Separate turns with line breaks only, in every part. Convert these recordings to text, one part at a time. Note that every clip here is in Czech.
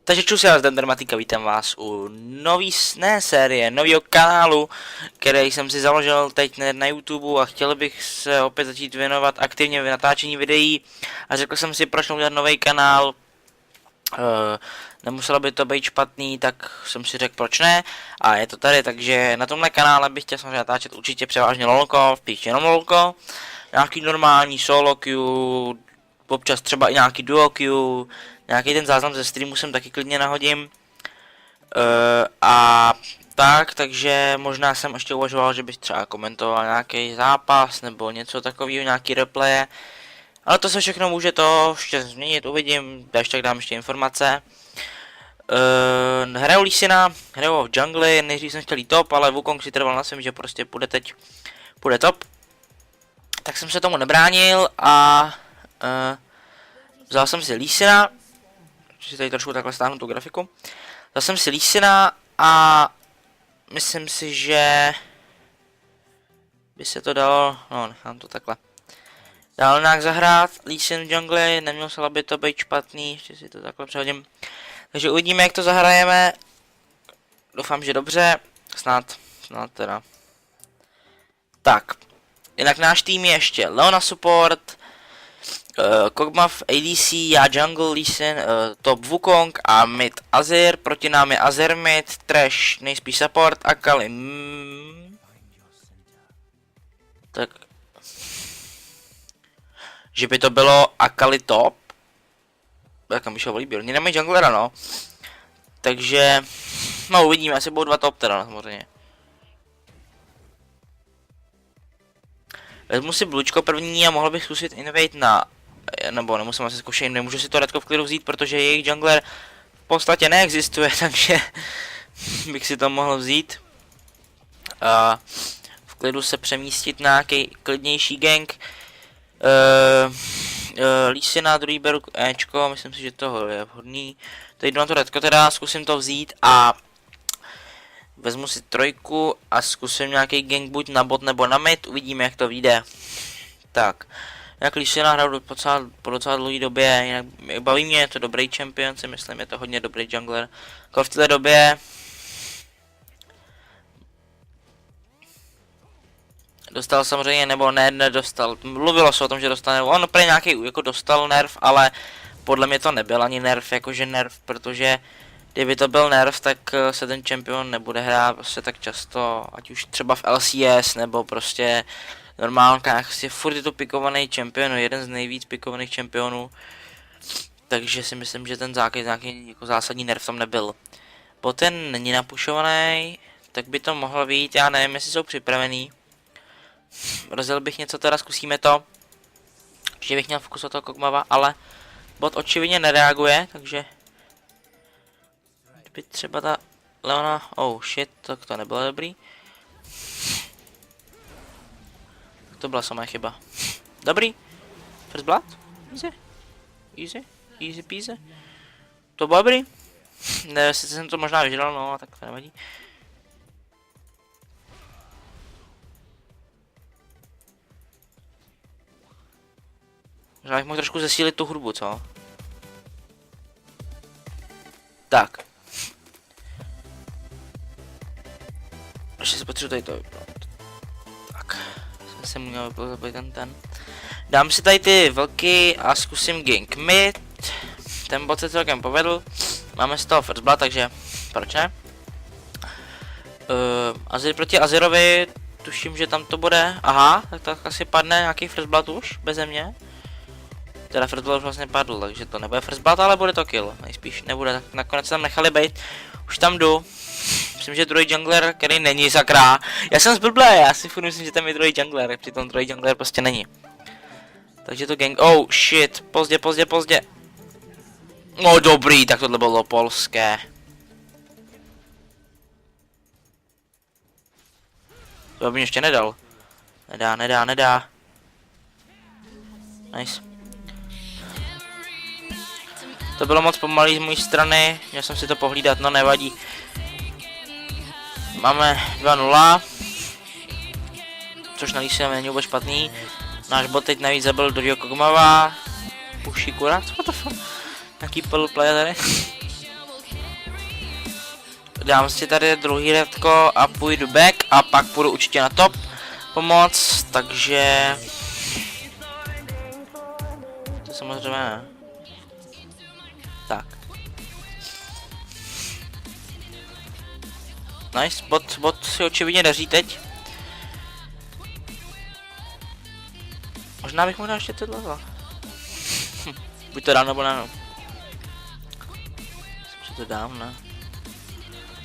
Takže čus, já zde Dramatika, vítám vás u nový série, nového kanálu, který jsem si založil teď na YouTube a chtěl bych se opět začít věnovat aktivně v natáčení videí a řekl jsem si, proč udělat nový kanál. Nemuselo by to být špatný, tak jsem si řekl, proč ne, a je to tady, takže na tomhle kanále bych chtěl samozřejmě natáčet určitě převážně lolko, spíš jenom lolko, nějaký normální solo queue, občas třeba i nějaký duo queue, nějaký ten záznam ze streamu jsem taky klidně nahodím. A tak, takže možná jsem ještě uvažoval, že bych třeba komentoval nějaký zápas nebo něco takového, nějaký replaye. Ale to se všechno může to ještě změnit, uvidím, až tak dám ještě informace. Hraju Lee Sina, hraju v jungli, nejdřív jsem chtěl jít top, ale Wukong si trval na svém, že prostě půjde top. Tak jsem se tomu nebránil a vzal jsem si Lee Sina, že si tady trošku takhle stáhnu tu grafiku. Vzal jsem si Lee Sina a myslím si, že by se to dalo, no nechám to takhle. Dál nějak zahrát Lee Sin v jungli, nemělo by to být špatný, ještě si to takhle přehodím. Takže uvidíme, jak to zahrajeme. Doufám, že dobře, snad teda. Tak, jinak náš tým je ještě Leona support, Kog'Maw ADC, já jungle, Lee Sin, top Wukong a mid Azir, proti nám je Azir mid, Thresh nejspíš support, Akali tak, že by to bylo Akali top, jakam by šel líbil, oni nemají junglera, no, takže, no uvidíme, asi budou dva top teda, samozřejmě. Vezmu si blučko první a mohl bych zkusit invade na, nebo nemusím asi zkoušet, nemůžu si to redko v klidu vzít, protože jejich jungler v podstatě neexistuje, takže bych si to mohl vzít. A v klidu se přemístit na nějaký klidnější gang. Lee Sina, druhý beru Ečko, myslím si, že toho je vhodný. Teď jdu na to redko teda, zkusím to vzít a vezmu si trojku a zkusím nějaký gang buď na bot nebo na mid, uvidíme, jak to vyjde. Tak, jak Lee Sina hraju po docela dlouhé době, jinak baví mě, je to dobrý champion, si myslím, je to hodně dobrý jungler. Jako v této době dostal samozřejmě, nebo nedostal, mluvilo se o tom, že dostane, on prý nějaký jako dostal nerv, ale podle mě to nebyl ani nerv, jakože nerv, protože kdyby to byl nerv, tak se ten champion nebude hrát prostě tak často, ať už třeba v LCS, nebo prostě normálkách, prostě furt je to pikovaný champion, jeden z nejvíc pikovaných championů, takže si myslím, že ten nějaký jako zásadní nerv tam nebyl. Poten není napušovaný, tak by to mohlo být, já nevím, jestli jsou připravený. Rozjel bych něco, teda zkusíme to, že bych měl vkus od toho Kog'Mawa, ale bot očividně nereaguje, takže kdyby třeba ta Leona, oh shit, tak to nebylo dobrý. To byla samá chyba. Dobrý, first blood, easy peasy. To bylo dobrý, ne, sice jsem to možná vyžral, no, tak to nevadí. Možná bych mohl trošku zesílit tu hudbu, co? Tak. Ještě si potřebuji tady to vypnout. Tak. Jsem měl vypnout ten. Dám si tady ty vlky a zkusím gank mid. Ten bot se celkem povedl. Máme z toho first blood, takže proč ne? Azir proti Azirovi. Tuším, že tam to bude. Aha, tak asi padne nějaký first blood už, beze mě. Teda first blood vlastně padl, takže to nebude first blood, ale bude to kill. Nejspíš nebude, tak nakonec tam nechali bejt. Už tam jdu. Myslím, že druhý jungler, který není, sakra. Já jsem zblblé, já si furt myslím, že tam je druhý jungler, přitom druhý jungler prostě není. Takže to gang, oh shit, pozdě. No dobrý, tak tohle bylo polské. To by mě ještě nedal. Nedá. Nice. To bylo moc pomalý z mojí strany, měl jsem si to pohlídat, no nevadí. Máme 2-0, což na Lee Sinovi není vůbec špatný. Náš bot teď navíc zabil druhého Kog'Mawa. Puší kurat, what the fuck? Jaký player tady? dám si tady druhý redko a půjdu back a pak půjdu určitě na top pomoc, takže... To samozřejmě ne. Tak. Nice, bot si očividně daří teď. Možná bych mu dal ještě tohle. Buď to dám nebo ne. Myslím, že to dám, ne?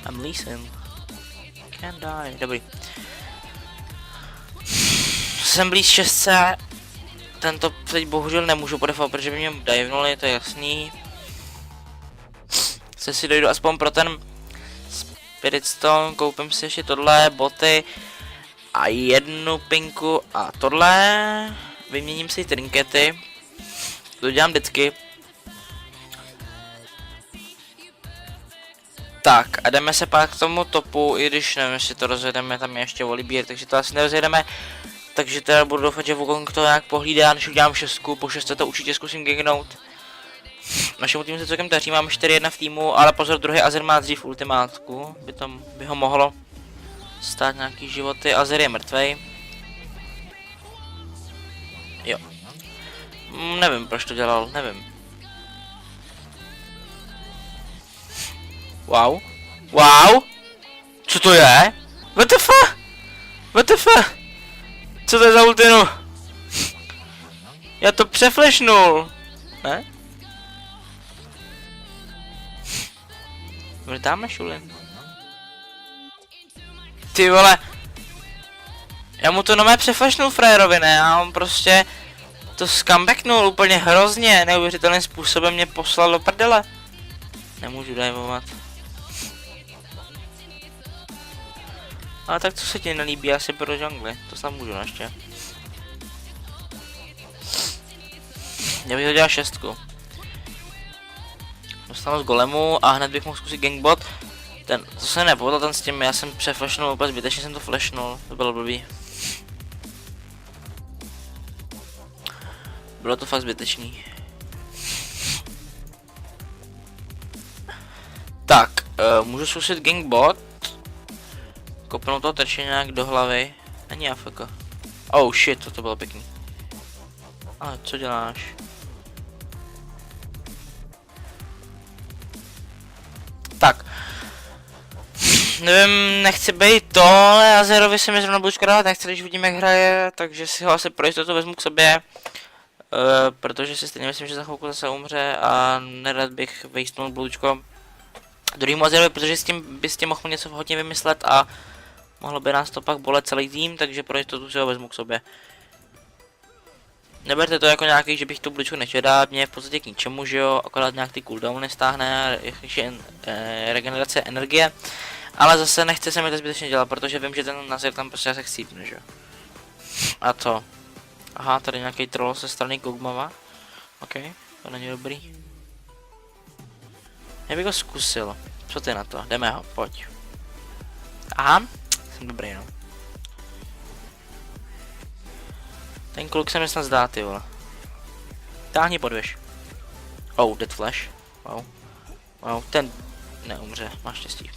I'm leasing. Can't die. Dobrý. Jsem blíž 6. Tento teď bohužel nemůžu podefat, protože by mě divenuli, to je jasný. Se si dojdu aspoň pro ten Spirit Stone, koupím si ještě tohle, boty a jednu pinku a tohle. Vyměním si trinkety. To dělám vždycky. Tak a jdeme se pak k tomu topu, i když nevím, jestli to rozjedeme, tam je ještě Volibear, takže to asi nerozjedeme. Takže teda budu doufat, že Wukong to nějak pohlídá, než udělám 6, po 6 to určitě zkusím gangnout. Našemu týmu se celkem daří, mám 4-1 v týmu, ale pozor, druhý Azer má dřív ultimátku, by ho mohlo stát nějaký životy, Azer je mrtvej. Jo. Nevím, proč to dělal, nevím. Wow. Wow. Co to je? WTF? WTF? Co to je za ultinu? Já to přeflashnul. Ne? Vrtáme šulin. Ty vole. Já mu to nové přeflashnul frajerovi, ne? A on prostě to scomebacknul úplně hrozně. Neuvěřitelným způsobem mě poslal do prdele. Nemůžu divovat. Ale tak co se ti nelíbí, asi pro jungly, to snad můžu ještě. Já bych hodil 6. Dostanu z golemu a hned bych mohl zkusit gangbot. Ten, to se nepovedl, ten s tím, já jsem přeflashnul úplně zbytečně, jsem to flashnul, to bylo blbý. Bylo to fakt zbytečný. Tak, můžu zkusit gangbot. Kopnout to trče nějak do hlavy. Není AFK. Oh shit, to bylo pěkný. Ale co děláš? Tak. Nevím, nechci být to, ale Azerovi se mi zrovna budu škoda, nechci, když vidím, jak hraje, takže si ho asi pro jistotu vezmu k sobě. Protože si stejně myslím, že za chvilku zase umře a nerad bych vejstnul blůčko druhýmu Azerovi, protože s tím mohl něco hodně vymyslet a mohlo by nás to pak bolet celý tým, takže pro jistotu si ho vezmu k sobě. Neberte to jako nějaký, že bych tu blůčku nechtěl dát, mě v podstatě k ničemu, že jo, akorát nějak ty cooldowny stáhne, ještě regenerace energie, ale zase nechce se mi to zbytečně dělat, protože vím, že ten Nazir tam prostě se chcípne, že jo. A to. Aha, tady nějaký troll ze strany Kog'Mawa. OK, to není dobrý. Já bych ho zkusil. Co ty na to? Jdeme ho, pojď. Aha, jsem dobrý, no. Ten kluk se mi snad zdá, ty vole. Táhni podvěž. Oh, dead flash. Wow. Wow, ten neumře, máš štěstí.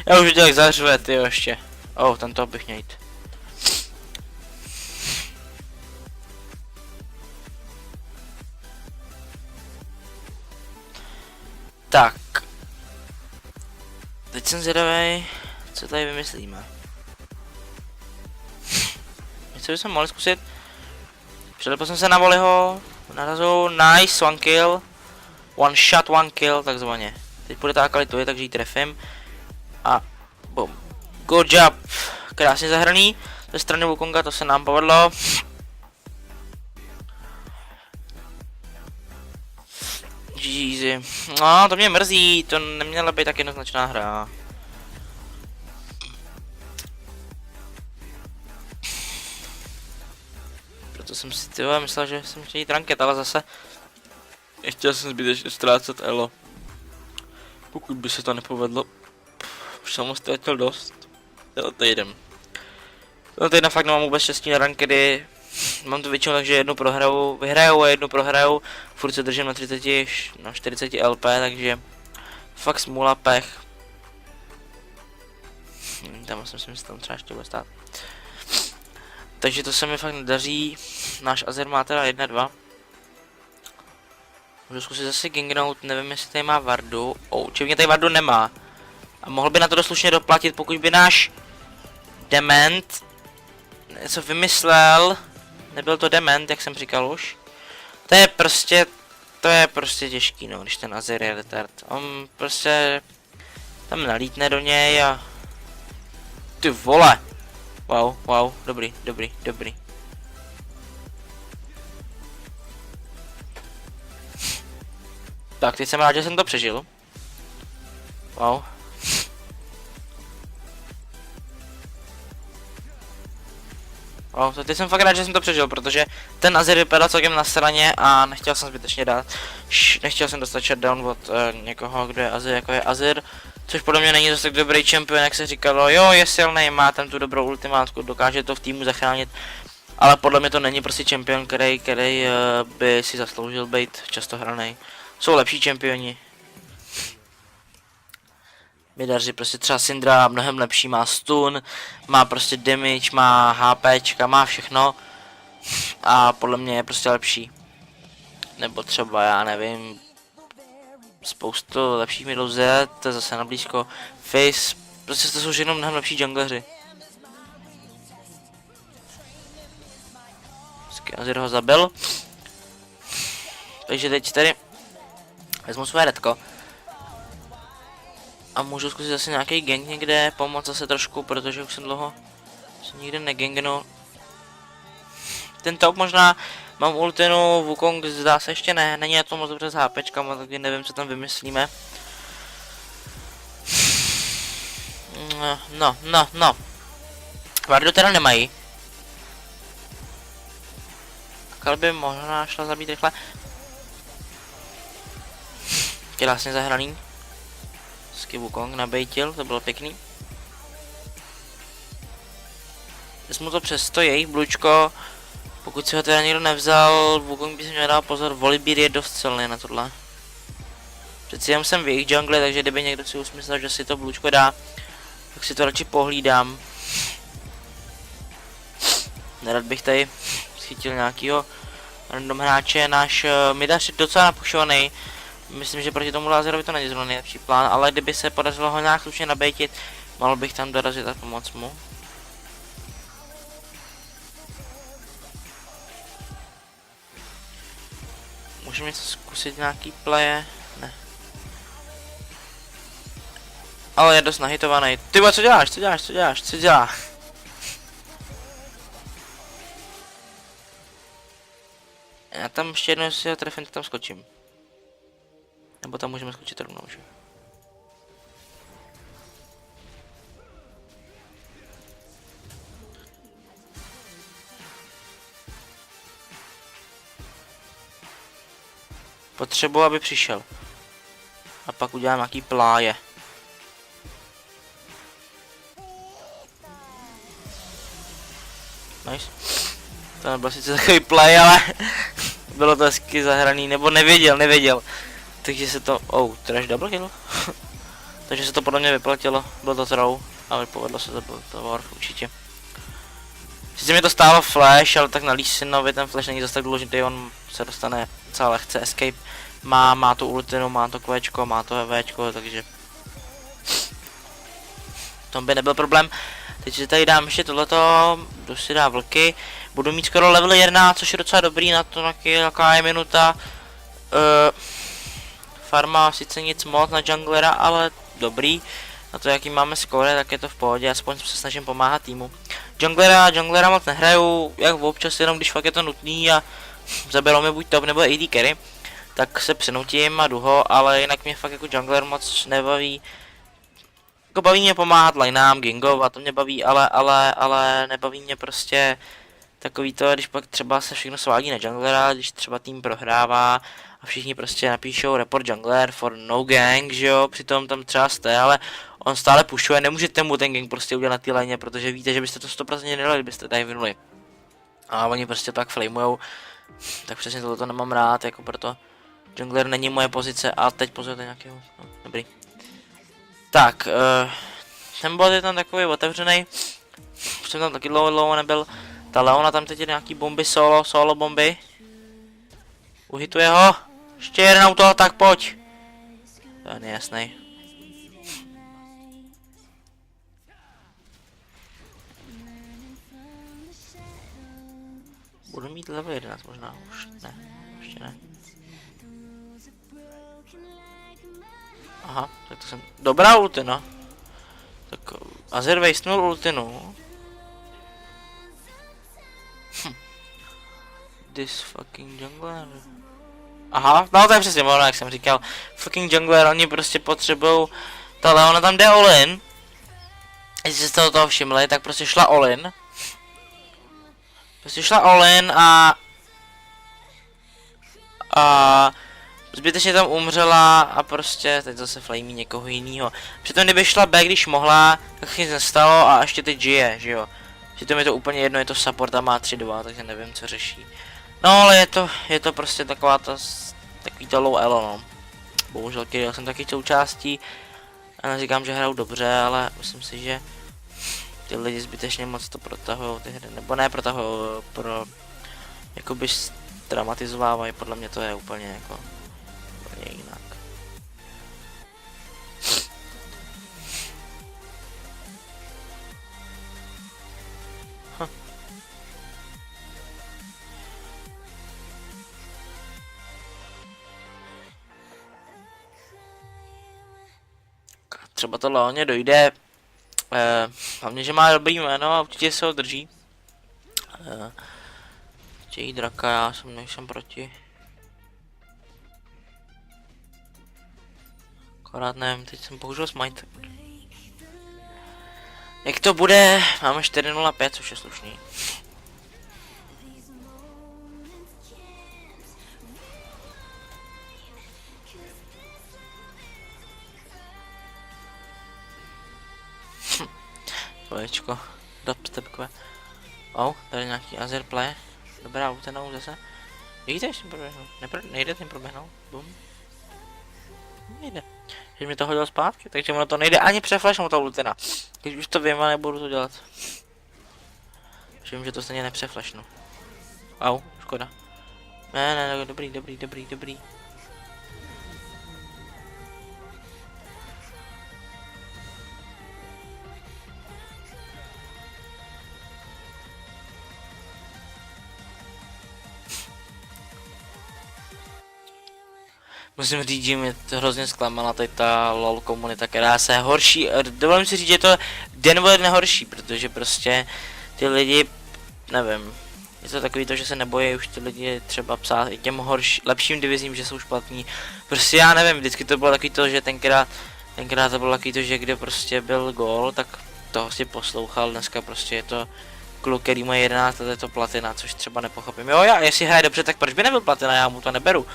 Já už viděl, jak zařve, ty ještě. Oh, ten toho bych měl jít. Tak. Teď jsem zvědavý, co tady vymyslíme. Něco bychom mohli zkusit. Předlepil jsem se na Voliho, narazu, nice, one kill. One shot, one kill, takzvaně. Teď půjde ta akalituje, takže ji trefím. A boom. Good job. Krásně zahraný. Ze strany Wukonga to se nám povedlo. Easy. No, to mě mrzí, to neměla být tak jednoznačná hra. Proto jsem si myslel, že jsem chtěl jít ranket, ale zase nechtěl jsem zbytečně ztrácet elo. Pokud by se to nepovedlo, už jsem ho ztratil dost. Tenhle týden. Tenhle týden fakt nemám vůbec štěstí na rankedy. Mám to většinou tak, že jednu vyhraju a jednu prohraju. Furt se držím na 30, na 40 LP, takže fakt smůla, pech. Tam jsem si myslel, třeba ještě bude stát. Takže to se mi fakt nedaří. Náš Azir má teda 1-2. Můžu zkusit zase gangnout, nevím jestli tady má Vardu. Určitě tady Vardu nemá. A mohl by na to doslušně doplatit, pokud by náš Dement něco vymyslel. Nebyl to Dement, jak jsem říkal už. To je prostě těžký, no, když ten Azir je retard. On prostě tam nalítne do něj a... Ty vole! Wow, dobrý. Tak, teď jsem rád, že jsem to přežil. Wow. Teď jsem fakt rád, že jsem to přežil, protože ten Azir vypadal celkem na straně a nechtěl jsem zbytečně dát. Nechtěl jsem dostat shutdown od někoho, kdo je Azir, jako je Azir. Což podle mě není zase tak dobrý champion, jak se říkalo, jo, je silný, má tam tu dobrou ultimátku, dokáže to v týmu zachránit. Ale podle mě to není prostě champion, který by si zasloužil být často hraný. Jsou lepší čempioni. Midaři prostě třeba Syndra mnohem lepší, má stun, má prostě damage, má HPčka, má všechno. A podle mě je prostě lepší. Nebo třeba, já nevím, spoustu lepších middle Z, to je zase na blízko. Face, prostě to jsou všechno mnohem lepší jungleři. Azir ho zabil. Takže teď tady vezmu své redko. A můžu zkusit zase nějaký gang někde, pomoct zase trošku, protože už jsem dlouho se nikde negangnul. Ten top možná mám ultinu, Wukong zdá se ještě ne, není to moc dobře s HPčkama, takže nevím, co tam vymyslíme. No. Vardu teda nemají. Kalby možná šla zabít rychle. Krásně zahraný. Wukong nabejtil, to bylo pěkný. Vezmu to přesto jejich blučko. Pokud si ho teda někdo nevzal, Wukong by si měl dát pozor, Volibear je dost silný na tohle. Přeci jenom jsem v jejich jungle, takže kdyby někdo si usmyslel, že si to blučko dá, tak si to radši pohlídám. Nerad bych tady schytil nějakýho random hráče, náš midař je docela napušovaný. Myslím, že proti tomu Lazerovi to není zrovna nejlepší plán, ale kdyby se podařilo ho nějak slušně nabejtit, mohl bych tam dorazit a pomoct mu. Můžeme něco zkusit nějaký playe? Ne. Ale je dost nahitovaný. Ty co děláš? Co dělá? Já tam ještě jednou, jestli ho trefím, tak tam skočím. Nebo tam můžeme skočit rovnou, že? Potřebuji, aby přišel. A pak udělám nějaký pláje. Nice. To nebyl sice takový play, ale bylo to hezky zahraný, nebo nevěděl. Takže se to, trash double kill. Takže se to podle mě vyplatilo, bylo to throw, ale povedlo se to, bylo to warf určitě. Sice mi to stálo flash, ale tak na Lee Sinovi ten flash není zase tak důležitý, on se dostane docela lehce escape. Má tu ultinu, má to Qčko, má to Včko, takže to by nebyl problém. Teď si tady dám ještě tohleto, jdu si dá vlky. Budu mít skoro level 1, což je docela dobrý na to, jaká je minuta. Farma sice nic moc na junglera, ale dobrý. Na to, jaký máme score, tak je to v pohodě, aspoň se snažím pomáhat týmu. Junglera moc nehraju, jak občas, jenom když fakt je to nutný a zaberou mi buď top nebo AD carry, tak se přinutím a jdu ho, ale jinak mě fakt jako jungler moc nebaví. Jako baví mě pomáhat lineám, gangovat, to mě baví, ale nebaví mě prostě takový to, když pak třeba se všechno svádí na junglera, když třeba tým prohrává a všichni prostě napíšou report jungler for no gang, že jo, přitom tam třeba jste, ale on stále pušuje, nemůžete mu ten gang prostě udělat na té lině, protože víte, že byste to 100% nedali, kdybyste tady vynuli. A oni prostě tak flamujou, tak přesně tohle nemám rád, jako proto jungler není moje pozice a teď pozor, nějakého, no, dobrý. Tak, ten bod je tam takový otevřený. Už jsem tam taky dlouho nebyl. Ta Leona tam teď je nějaký bomby solo bomby. Uhituje ho. Ještě jeden auto, tak pojď. To je nejasný. Budu mít level 11 možná už. Ne, ještě ne. Aha, tak to jsem... Dobrá ulti, no. Tak Azir vejstnul ultinu. This fucking jungler. Aha, no to je přesně ono, jak jsem říkal. Fucking jungler, oni prostě potřebujou... Ta Leona tam jde all in. Jestli jste toho všimli, tak prostě šla all in. Prostě šla all in a zbytečně tam umřela a prostě teď zase flamí někoho jinýho. Přitom kdyby šla B, když mohla, tak se nic nestalo a ještě teď žije, že jo. Přitom je to úplně jedno, je to support a má 3-2, takže nevím, co řeší. No ale je to prostě taková ta, takový to low elo, no. Bohužel Kyrill jsem taky součástí. A neříkám, že hrajou dobře, ale myslím si, že ty lidi zbytečně moc to protahují ty hry, nebo ne protahují, jakoby dramatizovávají, podle mě to je úplně jako úplně jinak. Třeba to Leoně dojde, hlavně, že má dobrý jméno a určitě se ho drží. Chtějí draka, já nejsem proti. Akorát nevím, teď jsem použil smite. Jak to bude? Máme 4.05, což je slušný. Poječko, dubstepkové. Oh, tady nějaký Azir play. Dobrá, utenou zase. Vidíte, ještě proběhnout. Nejde tím proběhnout. Bum. Nejde. Že mi to hodil zpátky, takže ono to nejde ani přeflashnout ta Lutena. Když už to vím a nebudu to dělat. Vím, že to stejně nepřeflashnu. Au, škoda. Ne, dobrý. Musím říct, že mě to hrozně zklamala tady ta LOL komunita, která se horší, dovolím si říct, že je to den o den horší, protože prostě ty lidi, nevím, je to takový to, že se nebojí už ty lidi třeba psát i těm lepším divizím, že jsou špatní. Prostě já nevím, vždycky to bylo takový to, že tenkrát to bylo takový to, že kde prostě byl gól, tak toho si poslouchal, dneska prostě je to kluk, který má 11 let, je to platina, což třeba nepochopím. Jo, já, jestli hraje dobře, tak proč by nebyl platina, já mu to neberu,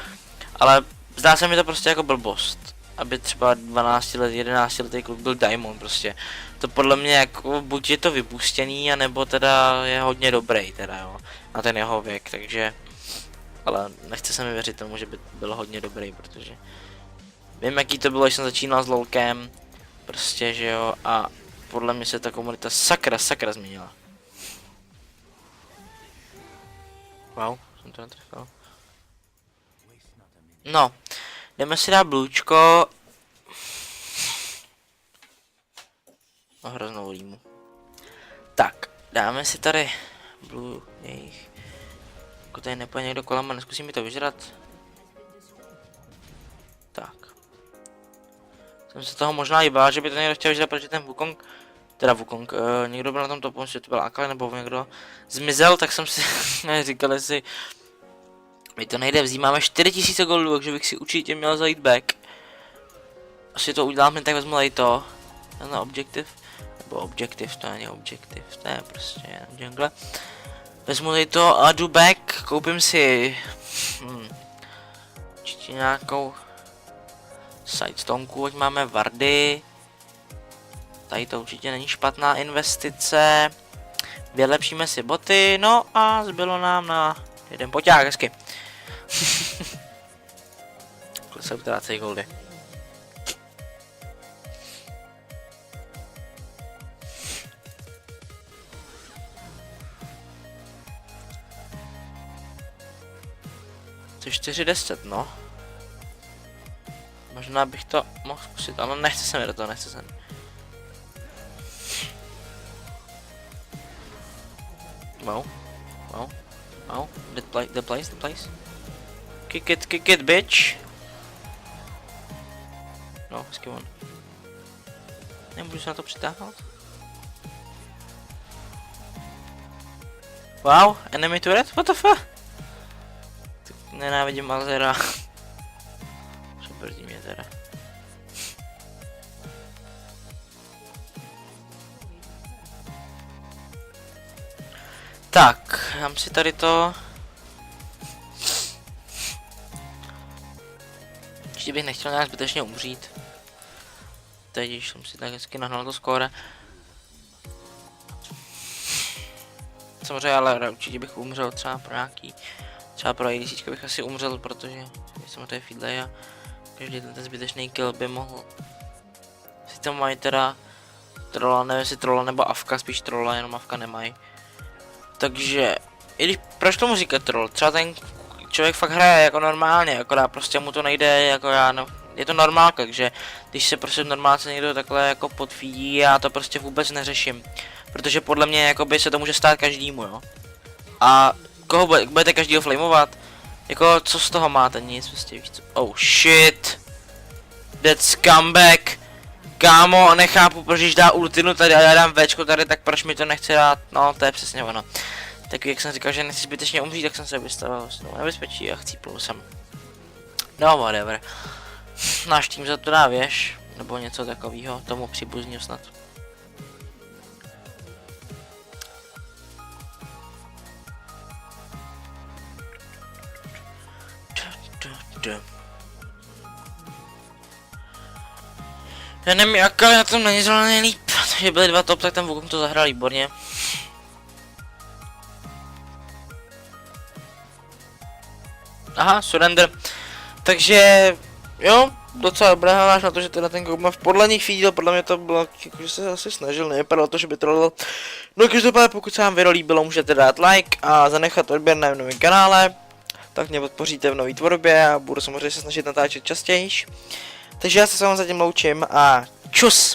ale zdá se mi to prostě jako blbost, aby třeba 12 let, 11 letý kluk byl Diamond prostě. To podle mě jako buď je to vypustěný, anebo teda je hodně dobrý teda jo, na ten jeho věk, takže. Ale nechce se mi věřit tomu, že by byl hodně dobrý, protože vím, jaký to bylo, když jsem začínal s LOLkem, prostě že jo, a podle mě se ta komunita sakra změnila. Wow, jsem to netrefil. No, jdeme si dát blůčko. A hroznou límu. Tak, dáme si tady blue, jejich. Jako tady nepojde někdo kolem a neskusím mi to vyžrat. Tak. Jsem se toho možná i bál, že by to někdo chtěl vyžrat, protože ten Wukong, teda Wukong, někdo byl na tom topu, že to byl Akali nebo někdo zmizel, tak jsem si říkal, jestli mi to nejde vzít, máme 4000 goldů, takže bych si určitě měl zajít back. Asi to udělám, hned tak vezmu tady to. Na objektiv. Nebo objektiv, to není objektiv, to je prostě jenom jungle. Vezmu tady to a jdu back, koupím si určitě nějakou sidestonku, ať máme vardy. Tady to určitě není špatná investice. Vylepšíme si boty, no a zbylo nám na jeden poťák, hezky. Takhle se utrácejí goldy. To 4-10, no. Možná bych to mohl zkusit, ale nechce se mi do toho, nechce se mi. Wow. Wow. Wow. The place. Kick it, bitch. No, hezky on. Nemůžu se na to přitáhnout? Wow, enemy turret? What the fuck? Nenávidím Azera. Přebrdí mě teda. Tak, dám si tady to. Ještě bych nechtěl nějak zbytečně umřít. Teď, když jsem si tak hezky nahnal to skóre. Samozřejmě, ale určitě bych umřel třeba pro nějaký. Třeba pro ADC bych asi umřel, protože jsem to je feedlay a každý ten zbytečný kill by mohl. Si tam mají teda trolla, nevím jestli trolla nebo avka, spíš trolla, jenom avka nemají. Takže, i když, proč tomu říkat troll? Třeba ten člověk fakt hraje jako normálně, akorát prostě mu to nejde jako já, no. Je to normálka, takže když se prostě normálně někdo takhle jako podfídí, já to prostě vůbec neřeším. Protože podle mě jakoby se to může stát každému, jo. A koho budete každýho flamovat? Jako co z toho máte? Nic prostě víc. Oh shit. That scumbag. Kámo, nechápu, proč když dá ultinu tady a já dám Včko tady, tak proč mi to nechce dát? No, to je přesně ono. Tak jak jsem říkal, že nechci zbytečně umřít, tak jsem se vystavil s tou nebezpečí a chcípnul jsem. No, whatever. Náš tým za to dá věž, nebo něco takového, tomu příbuzního snad. Já nevím, jak ale na tom není zrovna nejlíp, protože byly 2 top, tak ten Wukong to zahrál výborně. Aha, surrender. Takže, jo, docela dobré hráč na to, že teda ten Kog'Maw podle nich feedil, podle mě to bylo, že se asi snažil, nevypadalo to, že by trollil. No každopádně, pokud se vám video líbilo, můžete dát like a zanechat odběr na novém kanále. Tak mě podpoříte v nové tvorbě a budu samozřejmě se snažit natáčet častěji. Takže já se s vámi zatím loučím a čus!